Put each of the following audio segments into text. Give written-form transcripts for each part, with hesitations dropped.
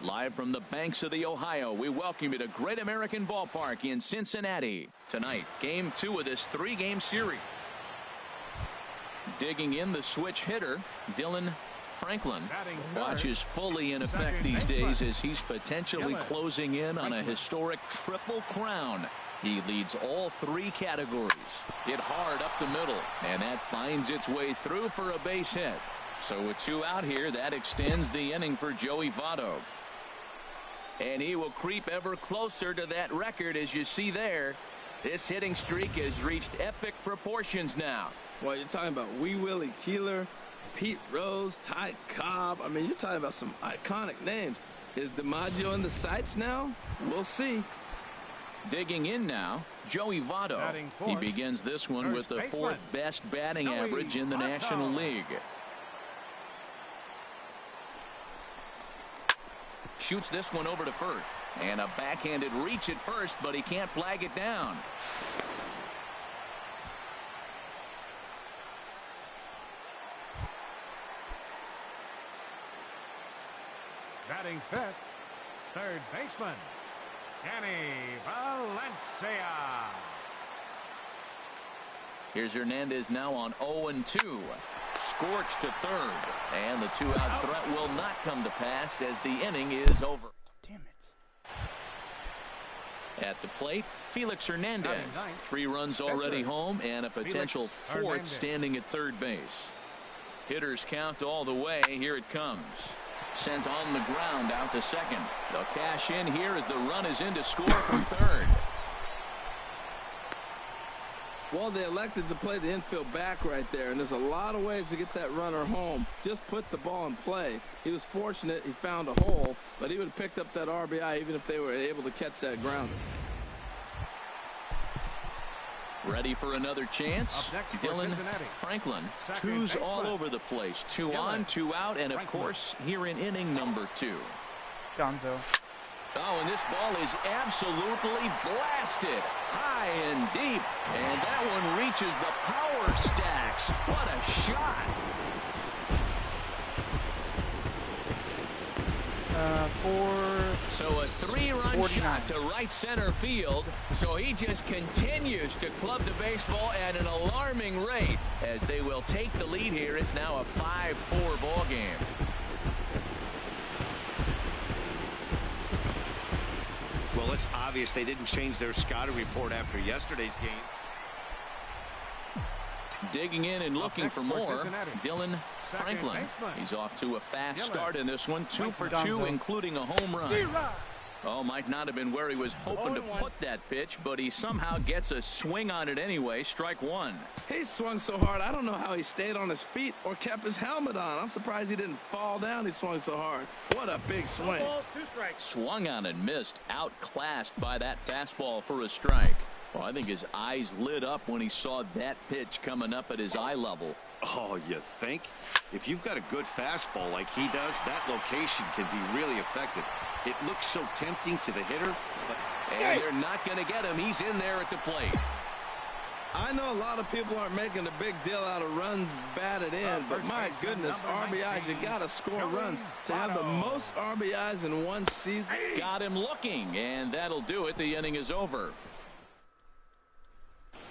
Live from the banks of the Ohio, we welcome you to Great American Ballpark in Cincinnati. Tonight, Game 2 of this 3-game series. Digging in the switch hitter, Dylan Franklin. Watch is fully in effect these days as he's potentially closing in on a historic triple crown. He leads all 3 categories. Hit hard up the middle, and that finds its way through for a base hit. So with 2 out here, that extends the inning for Joey Votto. And he will creep ever closer to that record, as you see there. This hitting streak has reached epic proportions now. Well, you're talking about Wee Willie Keeler, Pete Rose, Ty Cobb. I mean, you're talking about some iconic names. Is DiMaggio in the sights now? We'll see. Digging in now, Joey Votto. He begins this one with the 4th best batting average in the National League. Shoots this one over to first. And a backhanded reach at first, but he can't flag it down. Batting 5th, third baseman, Danny Valencia. Here's Hernandez now on 0-2. Scorched to third. And the 2-out threat will not come to pass as the inning is over. Damn it. At the plate, Felix Hernandez. 3 runs already home and a potential 4th standing at third base. Hitters count all the way. Here it comes. Sent on the ground out to second. They'll cash in here as the run is in to score from third. Well, they elected to play the infield back right there, and there's a lot of ways to get that runner home. Just put the ball in play. He was fortunate he found a hole, but he would have picked up that RBI even if they were able to catch that grounder. Ready for another chance. Dylan Franklin. 2s all over the place. 2 on, 2 out, and of course here in inning number 2. Gonzo. Oh, and this ball is absolutely blasted high and deep, and that one reaches the power stacks. What a shot. 4. So a 3-run shot to right center field. So he just continues to club the baseball at an alarming rate as they will take the lead here. It's now a 5-4 ball game. Well, it's obvious they didn't change their scouting report after yesterday's game. Digging in and looking for more, Dylan Franklin. He's off to a fast start in this one. 2 for 2, including a home run. Oh, might not have been where he was hoping to put that pitch, but he somehow gets a swing on it anyway. Strike 1. He swung so hard, I don't know how he stayed on his feet or kept his helmet on. I'm surprised he didn't fall down. He swung so hard. What a big swing. Swung on and missed. Outclassed by that fastball for a strike. Well, I think his eyes lit up when he saw that pitch coming up at his eye level. Oh, you think? If you've got a good fastball like he does, that location can be really effective. It looks so tempting to the hitter, but and they're not going to get him. He's in there at the plate. I know a lot of people aren't making a big deal out of runs batted in, but my goodness, RBIs, you got to score runs. To have the most RBIs in one season. Got him looking, and that'll do it. The inning is over.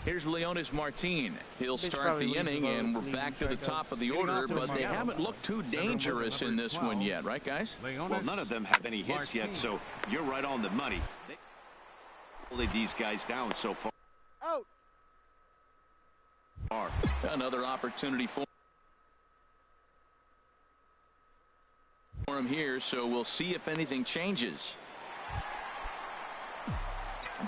Here's Leonis Martin. He'll start the inning, and we're back to the top of the order, but they haven't looked too dangerous in this one yet, right, guys? Well, none of them have any hits yet, so you're right on the money. They holding these guys down so far. Another opportunity for him here, so we'll see if anything changes.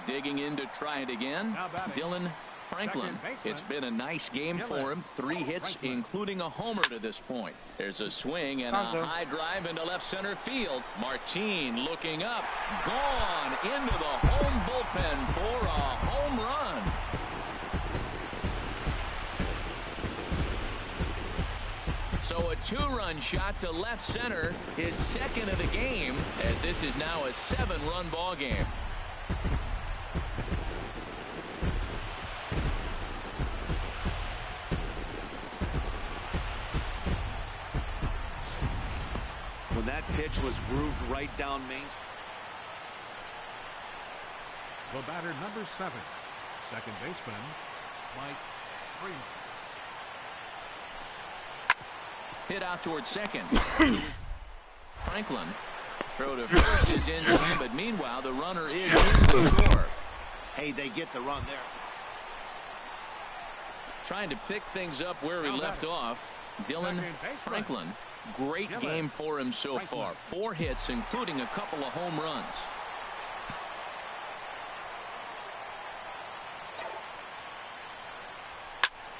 Digging in to try it again, Dylan Franklin. It's been a nice game for him. 3 hits, including a homer to this point. There's a swing and a high drive into left center field. Martin looking up, gone into the home bullpen for a home run. So a 2-run shot to left center, his 2nd of the game, as this is now a 7-run ball game. And that pitch was grooved right down Main. The batter, number 7, second baseman, Mike Freeman. Hit out towards second. Franklin. Throw to first is in time, but meanwhile the runner is in the score. Hey, they get the run there. Trying to pick things up where he left off. Dylan Franklin. Great game for him so far. 4 hits, including a couple of home runs.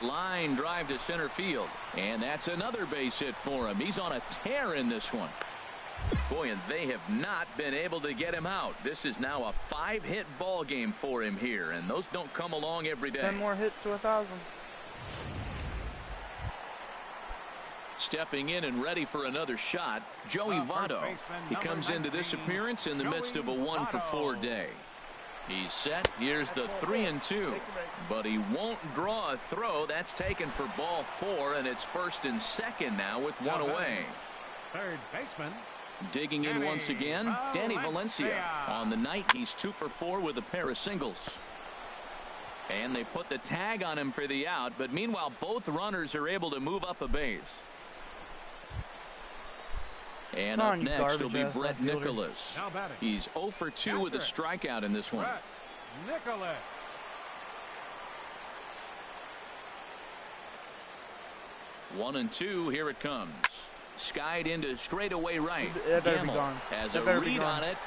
Line drive to center field, and that's another base hit for him. He's on a tear in this one. Boy, and they have not been able to get him out. This is now a 5-hit ball game for him here, and those don't come along every day. 10 more hits to 1,000. Stepping in and ready for another shot, Joey Votto. He comes into this appearance in the midst of a 1-for-4 day. He's set. Here's the 3-2, but he won't draw a throw. That's taken for ball 4, and it's first and second now with 1 away. Third baseman. Digging in once again, Danny Valencia. On the night, he's 2-for-4 with a pair of singles. And they put the tag on him for the out, but meanwhile, both runners are able to move up a base. And up next will be Brett Nicholas. He's 0-for-2 with a strikeout in this one. Nicholas. One and two, here it comes. Skied into straightaway right. Gamble has a read on it,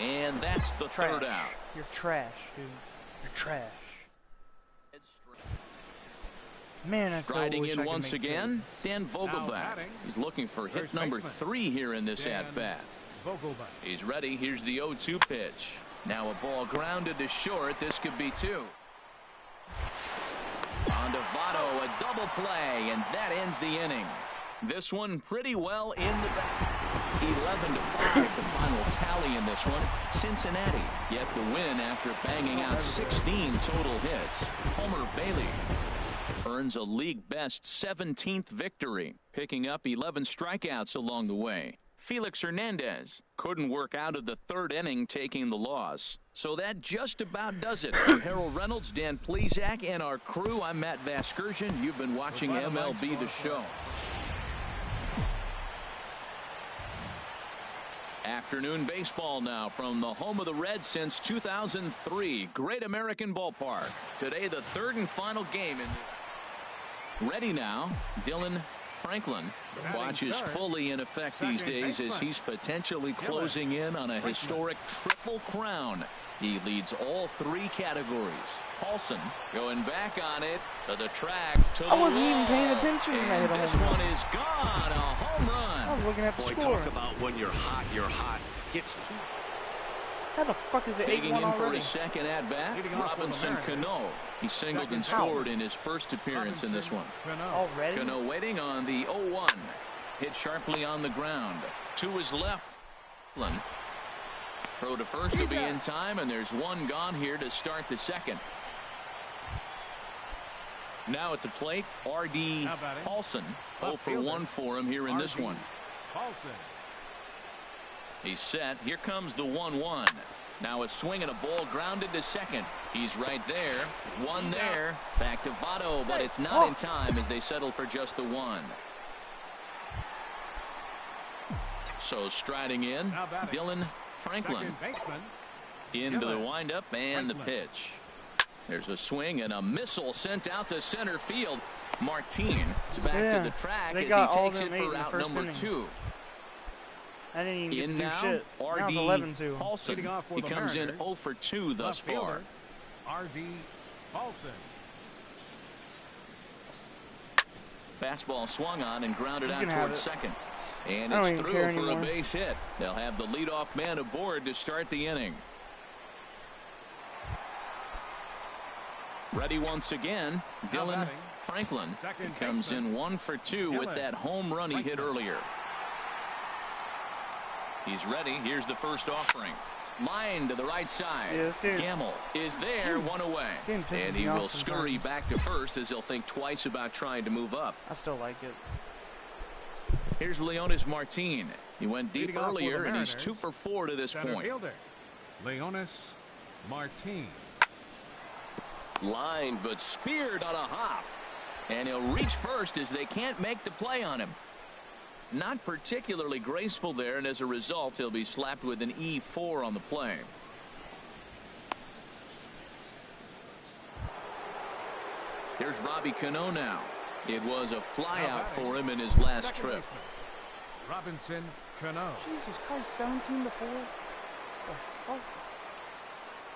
and that's the third out. You're trash, dude. You're trash. Man, I Striding in once again, Dan Vogelbach. He's looking for hit number 3 here in this at-bat. He's ready. Here's the 0-2 pitch. Now a ball grounded to short. This could be 2. On to Votto, a double play, and that ends the inning. This one pretty well in the back. 11-5, the final tally in this one. Cincinnati get the win after banging out 16 total hits. Homer Bailey earns a league-best 17th victory, picking up 11 strikeouts along the way. Felix Hernandez couldn't work out of the 3rd inning, taking the loss. So that just about does it. For Harold Reynolds, Dan Plesac, and our crew, I'm Matt Vasgersian. You've been watching MLB The Show. Afternoon baseball now from the home of the Reds since 2003. Great American Ballpark. Today, the 3rd and final game in the... Ready now, Dylan Franklin. Watch is fully in effect these days as he's potentially closing in on a historic triple crown. He leads all 3 categories. Paulson going back on it to the track to the wall. I wasn't even paying attention when I hit a this home run. one is gone. A home run. I was looking at the Boy, score. talk about when you're hot, you're hot. Gets 2. How the fuck is it 8-1 Digging in for already? his second at-bat, Robinson Cano. He singled and scored in his first appearance in this one. Already? Cano waiting on the 0-1. Hit sharply on the ground. To his left. Throw to first to be in time, and there's one gone here to start the second. Now at the plate, R.D. Paulson. 0 for 1 for him here in this one. He's set. Here comes the 1-1. Now a swing and a ball grounded to second. He's right there. One there. Back to Votto, but it's not in time as they settle for just the 1. So striding in, Dylan Franklin. Into the windup and the pitch. There's a swing and a missile sent out to center field. Martin is back to the track as he takes it for out number 2. I didn't even get In to do now, shit. R.D. Now it's 11-2. Paulson. He comes in 0 for 2 thus far. R.D. Paulson. Fastball swung on and grounded out towards second. And it's through for a base hit. They'll have the leadoff man aboard to start the inning. Ready once again, Dylan Franklin. He comes in 1 for 2 with that home run he hit earlier. He's ready. Here's the first offering. Line to the right side. Gamble is there, 1 away. And he will scurry back to first as he'll think twice about trying to move up. I still like it. Here's Leonis Martin. He went deep earlier, and he's 2 for 4 to this point. Fielder, Mlb17. Lined but speared on a hop. And he'll reach first as they can't make the play on him. Not particularly graceful there, and as a result, he'll be slapped with an E4 on the play. Here's Robbie Cano now. It was a flyout for him in his last trip. Robinson Cano. Jesus Christ, 17 to 4. The fuck?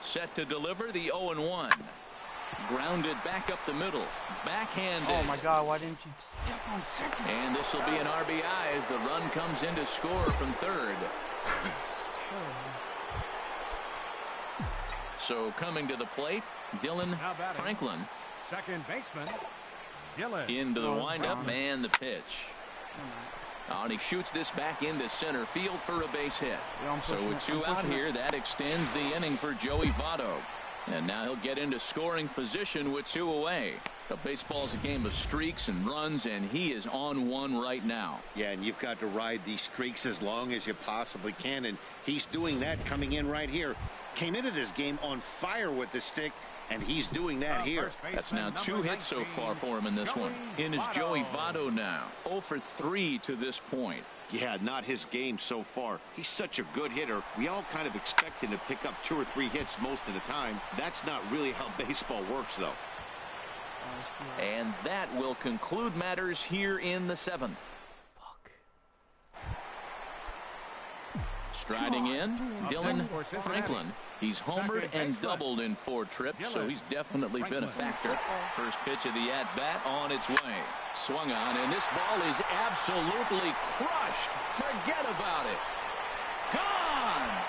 Set to deliver the 0-1. Grounded back up the middle. Backhanded. Oh my God, why didn't you step on second? And this will be an RBI as the run comes in to score from third. So coming to the plate, Dylan Franklin. Second baseman, Dylan. Into the windup and the pitch. And he shoots this back into center field for a base hit. So with 2 out here, that extends the inning for Joey Votto. And now he'll get into scoring position with 2 away. The baseball's a game of streaks and runs, and he is on one right now. Yeah, and you've got to ride these streaks as long as you possibly can, and he's doing that coming in right here. Came into this game on fire with the stick, and he's doing that here. That's now 2 hits so far for him in this one. In is Joey Votto now. 0 for 3 to this point. Yeah, not his game so far. He's such a good hitter. We all kind of expect him to pick up 2 or 3 hits most of the time. That's not really how baseball works, though. And that will conclude matters here in the 7th. Striding in, Dylan Franklin. He's homered and doubled in 4 trips, so he's definitely been a factor. First pitch of the at-bat on its way. Swung on, and this ball is absolutely crushed. Forget about it. Gone!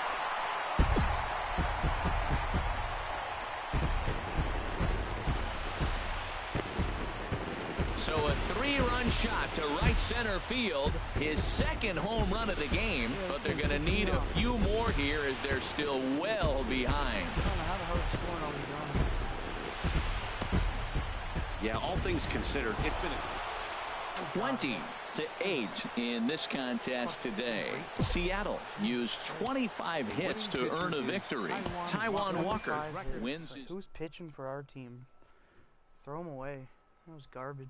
So a 3-run shot to right center field, his second home run of the game, but they're going to need a few more here as they're still well behind. Yeah, all things considered, it's been 20-8 in this contest today. Seattle used 25 hits to earn a victory. Taijuan Walker wins his... Who's pitching for our team? Throw him away. That was garbage.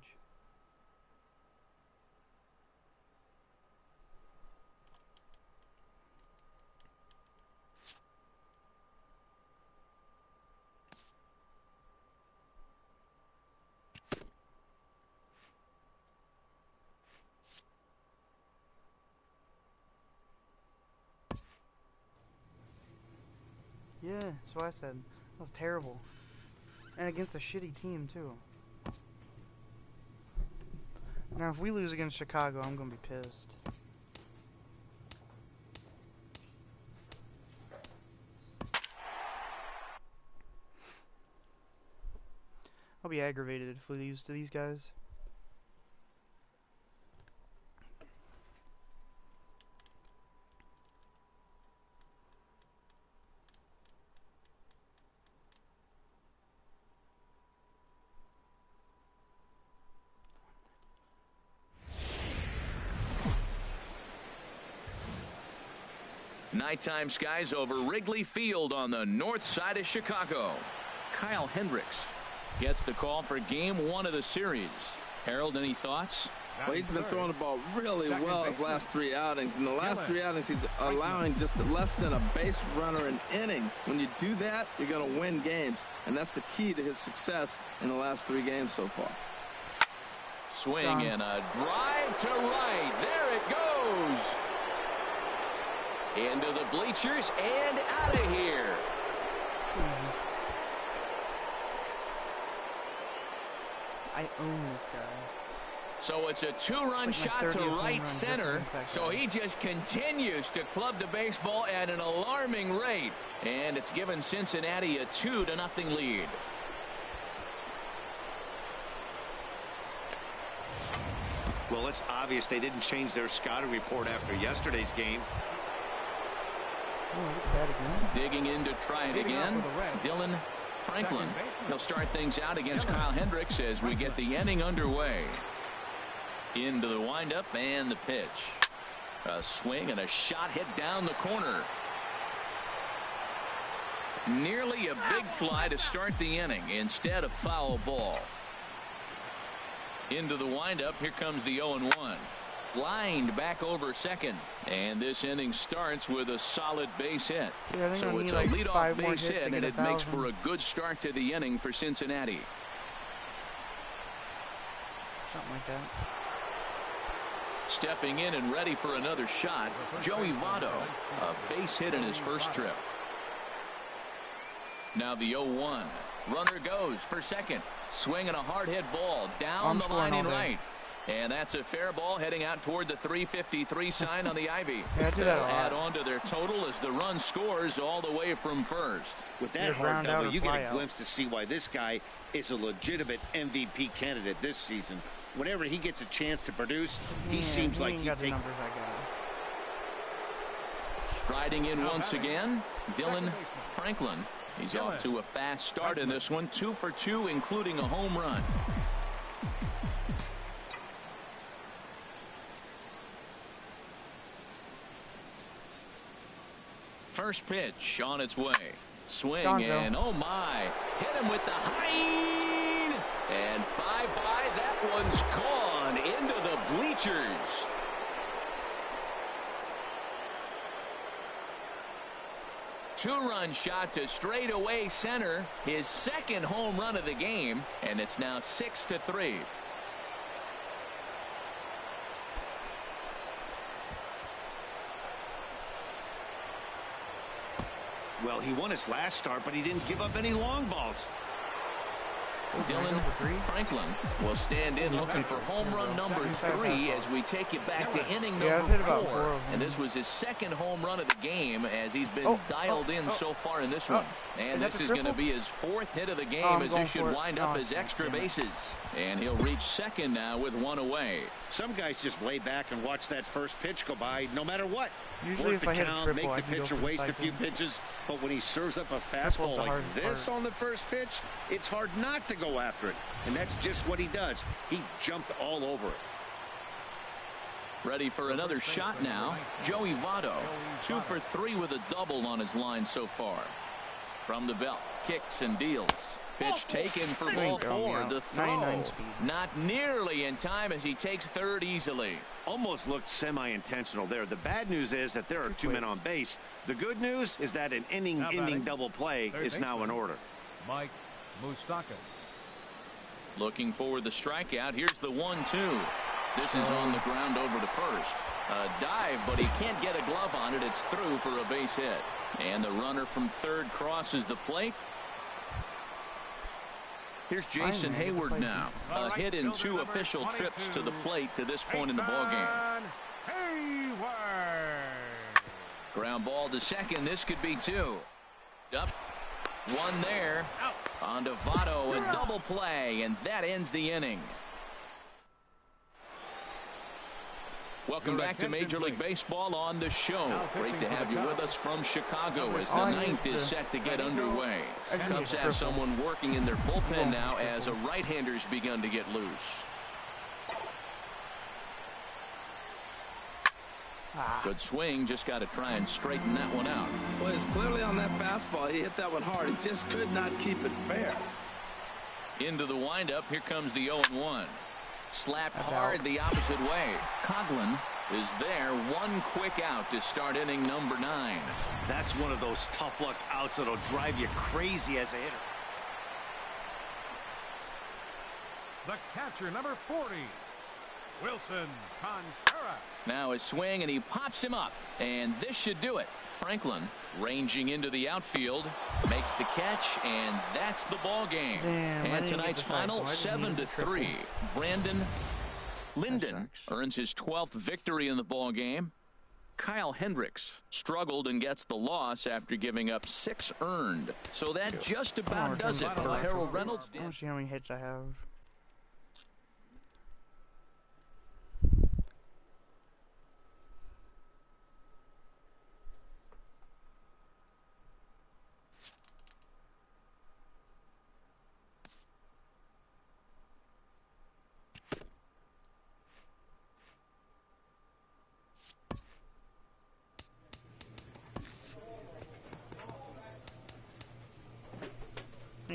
Yeah, that's what I said. That was terrible. And against a shitty team, too. Now, if we lose against Chicago, I'm going to be pissed. I'll be aggravated if we lose to these guys. Nighttime skies over Wrigley Field on the north side of Chicago. Kyle Hendricks gets the call for game 1 of the series. Harold, any thoughts? Well, he's been throwing the ball really well his last 3 outings. In the last 3 outings, he's allowing just less than a base runner an inning. When you do that, you're going to win games. And that's the key to his success in the last 3 games so far. Swing and a drive to right. There it goes. Into the bleachers and out of here. I own this guy. So it's a 2-run shot to right center. So he just continues to club the baseball at an alarming rate. And it's given Cincinnati a 2-0 lead. Well, it's obvious they didn't change their scouting report after yesterday's game. Digging in to try it again, Dylan Franklin. He'll start things out against Kyle Hendricks as we get the inning underway. Into the windup and the pitch. A swing and a shot hit down the corner. Nearly a big fly to start the inning. Instead, a foul ball. Into the windup. Here comes the 0-1. Lined back over second. And this inning starts with a solid base hit. Yeah, so it's a like leadoff base hit, and it makes for a good start to the inning for Cincinnati. Something like that. Stepping in and ready for another shot, Joey Votto. A base hit in his first trip. Now the 0-1. Runner goes for second. Swinging a hard hit ball down the line in right. And that's a fair ball heading out toward the 353 sign on the Ivy. Yeah, They'll add on to their total as the run scores all the way from first. With that hard double, you get a glimpse to see why this guy is a legitimate MVP candidate this season. Whenever he gets a chance to produce, he seems like he takes. Striding in once again, Dylan Franklin. He's off to a fast start in this one, 2 for 2, including a home run. First pitch on its way. Swing and oh my, hit him with the height, and bye-bye, that one's gone into the bleachers. Two-run shot to straightaway center, his second home run of the game, and it's now 6-3. Well, he won his last start, but he didn't give up any long balls. Dylan Franklin will stand in looking for home run number 3 as we take you back to inning number 4. And this was his second home run of the game as he's been dialed in so far in this one. And this is going to be his 4th hit of the game as this should wind up as extra bases. And he'll reach second now with 1 away. Some guys just lay back and watch that first pitch go by no matter what. Usually work the count, make the pitcher waste a few pitches, but when he serves up a fastball like this on the first pitch, it's hard not to go after it. And that's just what he does. He jumped all over it. Ready for another shot now. Joey Votto, 2 for 3 with a double on his line so far. From the belt, kicks and deals. Pitch taken for ball 4. The throw not nearly in time as he takes third easily. Almost looked semi-intentional there. The bad news is that there are 2 men on base. The good news is that an inning-ending double play is now in order. Mike Moustakas. Looking for the strikeout. Here's the 1-2. This is on the ground over to first. A dive, but he can't get a glove on it. It's through for a base hit. And the runner from third crosses the plate. Here's Jason Hayward now. A hit in 2 official trips to the plate to this point in the ballgame. Ground ball to second. This could be 2. Up. 1 there. On to Votto, a double play, and that ends the inning. Welcome back to Major League Baseball on the show. Great to have you with us from Chicago as the 9th is set to get underway. Cubs have someone working in their bullpen now as a right-hander's begun to get loose. Good swing, just got to try and straighten that one out. Well, it's clearly on that fastball. He hit that one hard. He just could not keep it fair. Into the windup, here comes the 0-1. Slapped hard the opposite way. Coughlin is there. 1 quick out to start inning number 9. That's one of those tough luck outs that'll drive you crazy as a hitter. The catcher, number 40, Wilson Contreras. Now a swing, and he pops him up, and this should do it. Franklin ranging into the outfield, makes the catch, and that's the ball game. And tonight's final 7-3. Brandon Linden earns his 12th victory in the ball game. Kyle Hendricks struggled and gets the loss after giving up 6 earned. So that just about does it for Harold Reynolds. I want to see how many hits I have.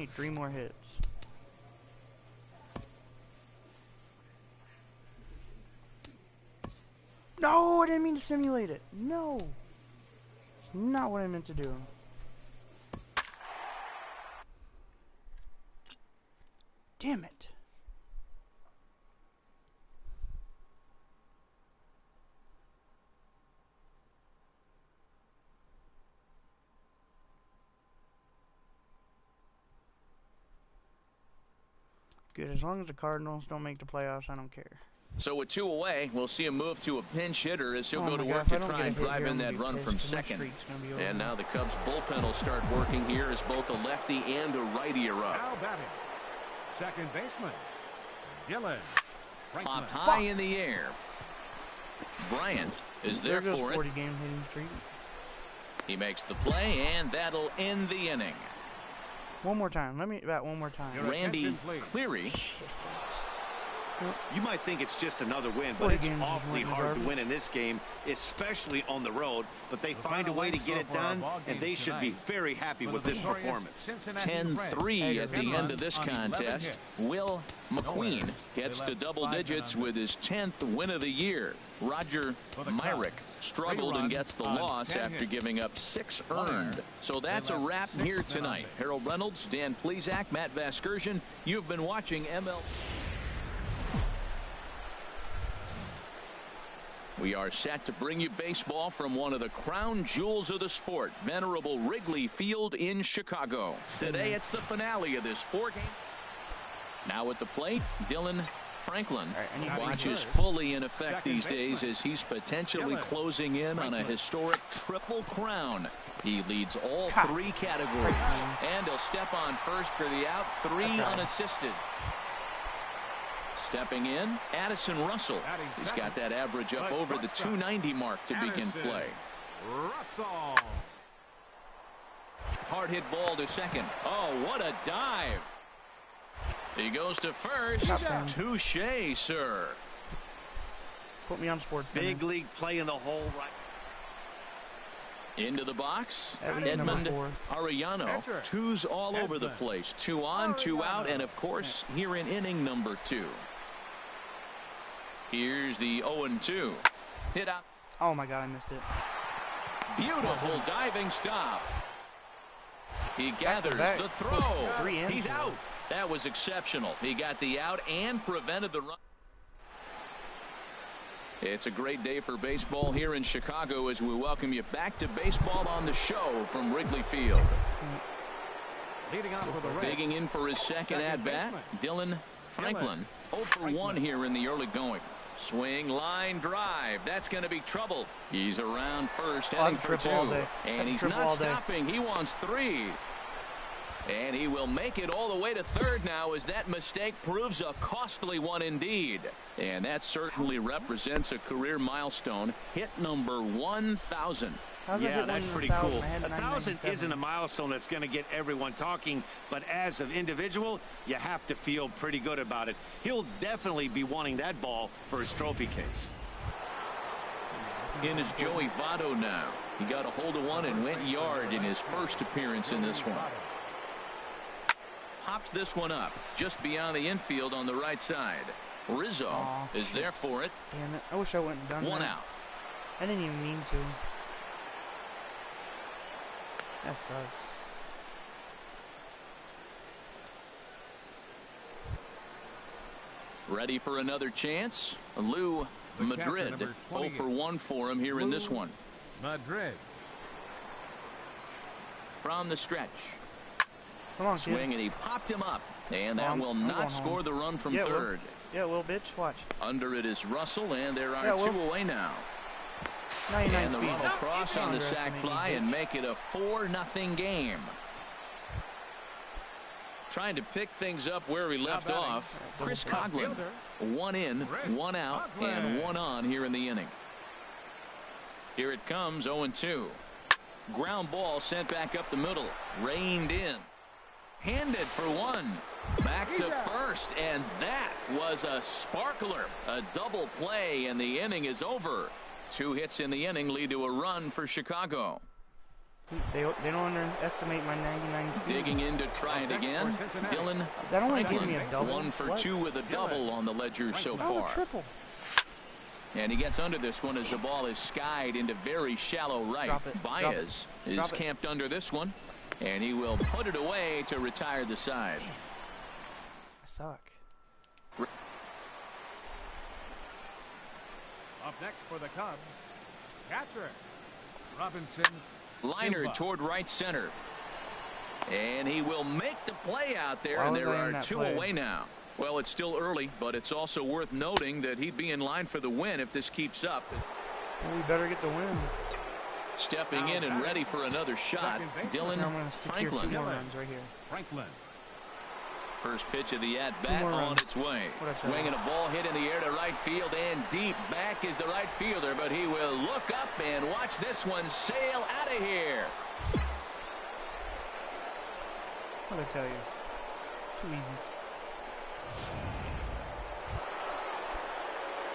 need 3 more hits. No, I didn't mean to simulate it. No. It's not what I meant to do. Damn it. Good, as long as the Cardinals don't make the playoffs, I don't care. So with 2 away, we'll see him move to a pinch hitter as he'll go to work to try and drive in that run from second. And now the Cubs bullpen will start working here as both a lefty and a righty are up. Now batting, second baseman, Dylan Franklin. Popped high in the air. Bryant is there for it. 40-game hitting streak. He makes the play, and that'll end the inning. One more time. Let me bat one more time. Randy Cleary. You might think it's just another win, but it's awfully hard to win in this game, especially on the road. But they find a way to get it done, and they should be very happy with this performance. 10-3 at the end of this contest. Will McQueen gets to double digits with his 10th win of the year. Roger Myrick struggled and gets the loss after giving up 6 earned. So that's a wrap here tonight. Harold Reynolds, Dan Plesac, Matt Vasgersian. You've been watching ML. We are set to bring you baseball from one of the crown jewels of the sport, venerable Wrigley Field in Chicago. Today it's the finale of this 4-game. Now at the plate, Dylan Franklin watches fully in effect these days as he's potentially closing in on a historic triple crown. He leads all 3 categories, and he'll step on first for the out, 3 unassisted. Stepping in, Addison Russell. He's got that average up over the 290 mark to begin play. Russell. Hard hit ball to second. Oh, what a dive. He goes to first. Touche, sir. Put me on Sports. Big league play in the hole right. Into the box, Edmund Arellano. 2s all over the place. 2 on, 2 out, and of course, here in inning number 2. Here's the 0-2. Hit out. Oh my God, I missed it. Beautiful diving stop. He gathers the throw. He's out. That was exceptional. He got the out and prevented the run. It's a great day for baseball here in Chicago as we welcome you back to Baseball on the Show from Wrigley Field. Digging in for his second at-bat, Dylan Franklin. 0 for 1 here in the early going. Swing, line, drive. That's going to be trouble. He's around first, heading for 2. And he's not stopping. He wants 3. And he will make it all the way to third now as that mistake proves a costly one indeed. And that certainly represents a career milestone. Hit number 1,000. Yeah, that's pretty cool. 1,000 isn't a milestone that's going to get everyone talking, but as an individual, you have to feel pretty good about it. He'll definitely be wanting that ball for his trophy case. In is Joey Votto now. He got a hold of one and went yard in his first appearance in this one. Hops this one up just beyond the infield on the right side. Rizzo is there for it. Damn it. I wish I wouldn't have done that. 1 out. I didn't even mean to. That sucks. Ready for another chance? Lou Madrid. 0 for 1 for him here in this one. Madrid. From the stretch. Come on, swing, kid. and he popped him up. And that will not score the run from third. Yeah, well, bitch, watch. Under it is Russell, and there are 2 away now. 99 and the run will cross on the sac fly and make it a 4-0 game. Trying to pick things up where we left off. Chris Coughlin, 1 in, 1 out, and 1 on here in the inning. Here it comes, 0-2. Ground ball sent back up the middle. Reined in. Handed for 1. Back to first, and that was a sparkler. A double play, and the inning is over. 2 hits in the inning lead to a run for Chicago. They don't underestimate my 99 speed. Digging in to try it again. Dylan That only gave Franklin, me a double. 1 for What? 2 with a double on the ledger so That was far. a triple. And he gets under this one as the ball is skied into very shallow right. Drop it. Baez is Drop it. camped under this one. And he will put it away to retire the side. I suck. Up next for the Cubs, catcher Robinson. Liner Silva. toward right center. And he will make the play out there. Why And was there I in are that 2 play? away now. Well, it's still early, but it's also worth noting that he'd be in line for the win if this keeps up. Well, we better get the win. Stepping in and ready for another shot, Dylan Now I'm going to secure 2 Franklin. more runs right here. Franklin. First pitch of the at-bat more on runs. its way. What'd I say? Swinging a ball hit in the air to right field and deep. Back is the right fielder, but he will look up and watch this one sail out of here. What'd I tell you? Too easy.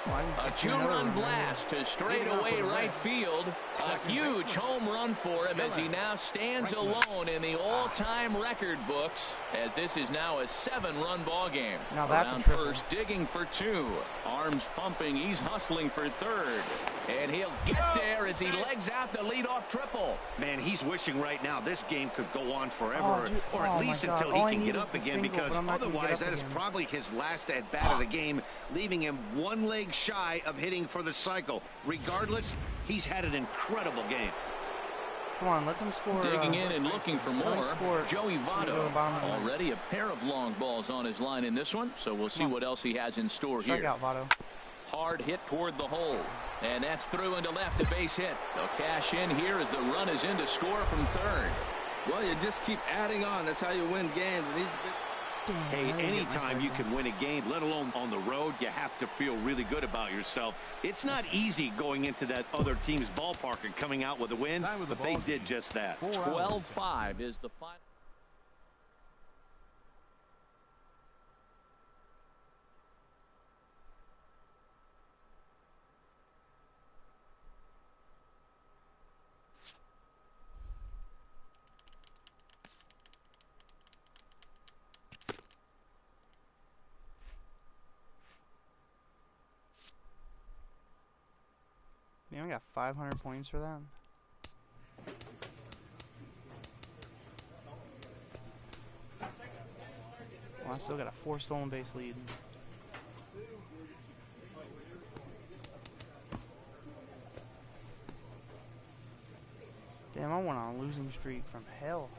A 2-run blast to straightaway right field. A huge home run for him as he now stands alone in the all-time record books, as this is now a 7-run ball game. Now that's a Around triple. first, digging for 2. Arms pumping, he's hustling for third. And he'll get there as he legs out the leadoff triple. Man, he's wishing right now this game could go on forever, Oh, dude. or Oh, at my least God. until All he I can need get is up the again, single, because but I'm not gonna get otherwise up that is again. probably his last at-bat of the game, leaving him 1 leg shy of hitting for the cycle. Regardless, he's had an incredible game. Come on, let them score. Digging in and looking for more. score. Joey So we go to Votto the bottom of the ninth. already a pair of long balls on his line in this one, so we'll see Come on. what else he has in store Strike here. out, Votto. Hard hit toward the hole, and that's through into left, a base hit. They'll cash in here as the run is in to score from third. Well, you just keep adding on. That's how you win games. And he's Hey, I need to get my anytime you cycle. can win a game, let alone on the road, you have to feel really good about yourself. It's not easy going into that other team's ballpark and coming out with a win, Time of the but they ball did just that. 4 outs. 12-5 is the final. Man, I got 500 points for that. Well, I still got a 4 stolen base lead. Damn, I went on a losing streak from hell.